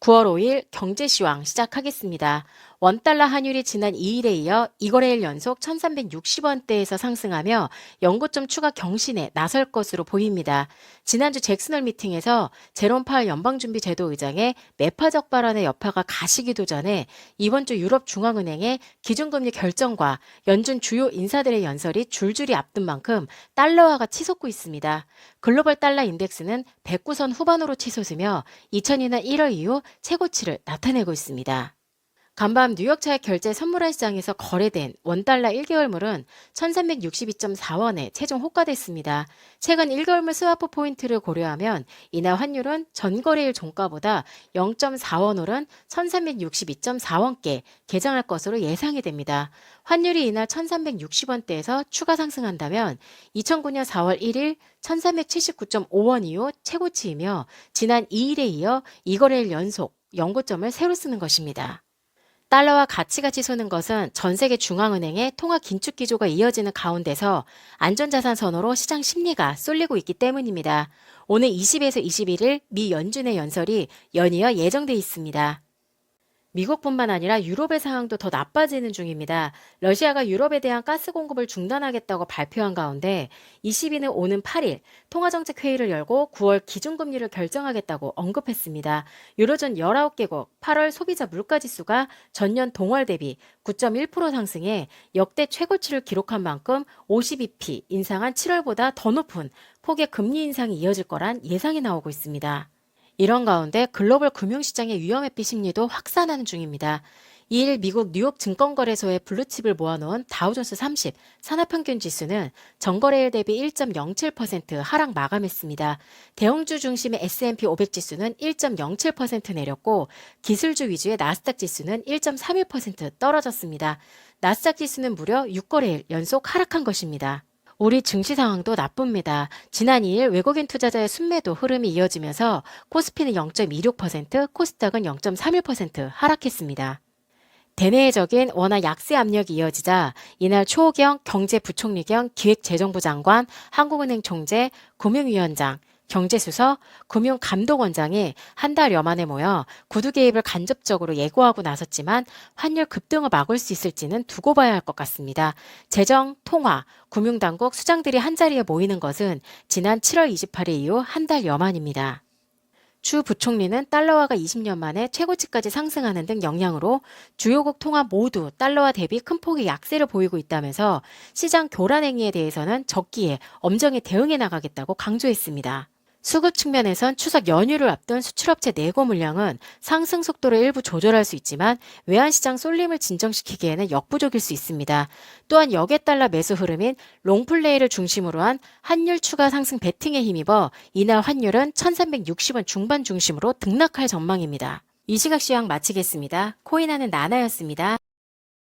9월 5일 경제시황 시작하겠습니다. 원달러 환율이 지난 2일에 이어 이거래일 연속 1360원대에서 상승하며 연고점 추가 경신에 나설 것으로 보입니다. 지난주 잭슨홀 미팅에서 제롬 파월 연방준비제도 의장의 매파적 발언의 여파가 가시기도 전에 이번 주 유럽 중앙은행의 기준금리 결정과 연준 주요 인사들의 연설이 줄줄이 앞둔 만큼 달러화가 치솟고 있습니다. 글로벌 달러 인덱스는 109선 후반으로 치솟으며 2002년 1월 이후 최고치를 나타내고 있습니다. 간밤 뉴욕 차익 결제 선물화 시장에서 거래된 원달러 1개월물은 1362.4원에 최종 호가됐습니다. 최근 1개월물 스와프 포인트를 고려하면 이날 환율은 전거래일 종가보다 0.4원 오른 1362.4원께 개장할 것으로 예상이 됩니다. 환율이 이날 1360원대에서 추가 상승한다면 2009년 4월 1일 1379.5원 이후 최고치이며 지난 2일에 이어 이거래일 연속 연고점을 새로 쓰는 것입니다. 달러와 가치가 치솟는 것은 전 세계 중앙은행의 통화 긴축 기조가 이어지는 가운데서 안전자산 선호로 시장 심리가 쏠리고 있기 때문입니다. 오늘 20에서 21일 미 연준의 연설이 연이어 예정돼 있습니다. 미국뿐만 아니라 유럽의 상황도 더 나빠지는 중입니다. 러시아가 유럽에 대한 가스 공급을 중단하겠다고 발표한 가운데 22는 오는 8일 통화정책회의를 열고 9월 기준금리를 결정하겠다고 언급했습니다. 유로존 19개국 8월 소비자 물가지수가 전년 동월 대비 9.1% 상승해 역대 최고치를 기록한 만큼 52p 인상한 7월보다 더 높은 폭의 금리 인상이 이어질 거란 예상이 나오고 있습니다. 이런 가운데 글로벌 금융시장의 위험회피 심리도 확산하는 중입니다. 2일 미국 뉴욕 증권거래소에 블루칩을 모아놓은 다우존스 30 산업평균지수는 전거래일 대비 1.07% 하락 마감했습니다. 대형주 중심의 S&P 500지수는 1.07% 내렸고 기술주 위주의 나스닥 지수는 1.31% 떨어졌습니다. 나스닥 지수는 무려 6거래일 연속 하락한 것입니다. 우리 증시 상황도 나쁩니다. 지난 2일 외국인 투자자의 순매도 흐름이 이어지면서 코스피는 0.26%, 코스닥은 0.31% 하락했습니다. 대내적인 원화 약세 압력이 이어지자 이날 초호경 경제부총리 겸 기획재정부 장관, 한국은행 총재, 금융위원장, 경제수석, 금융감독원장이 한 달여 만에 모여 구두 개입을 간접적으로 예고하고 나섰지만 환율 급등을 막을 수 있을지는 두고 봐야 할 것 같습니다. 재정, 통화, 금융당국 수장들이 한자리에 모이는 것은 지난 7월 28일 이후 한 달여 만입니다. 추 부총리는 달러화가 20년 만에 최고치까지 상승하는 등 영향으로 주요국 통화 모두 달러화 대비 큰 폭의 약세를 보이고 있다면서 시장 교란 행위에 대해서는 적기에 엄정히 대응해 나가겠다고 강조했습니다. 수급 측면에선 추석 연휴를 앞둔 수출업체 내고 물량은 상승 속도를 일부 조절할 수 있지만 외환시장 쏠림을 진정시키기에는 역부족일 수 있습니다. 또한 역외달러 매수 흐름인 롱플레이를 중심으로 한 환율 추가 상승 베팅에 힘입어 이날 환율은 1360원 중반 중심으로 등락할 전망입니다. 이 시각 시황 마치겠습니다. 코인하는 나나였습니다.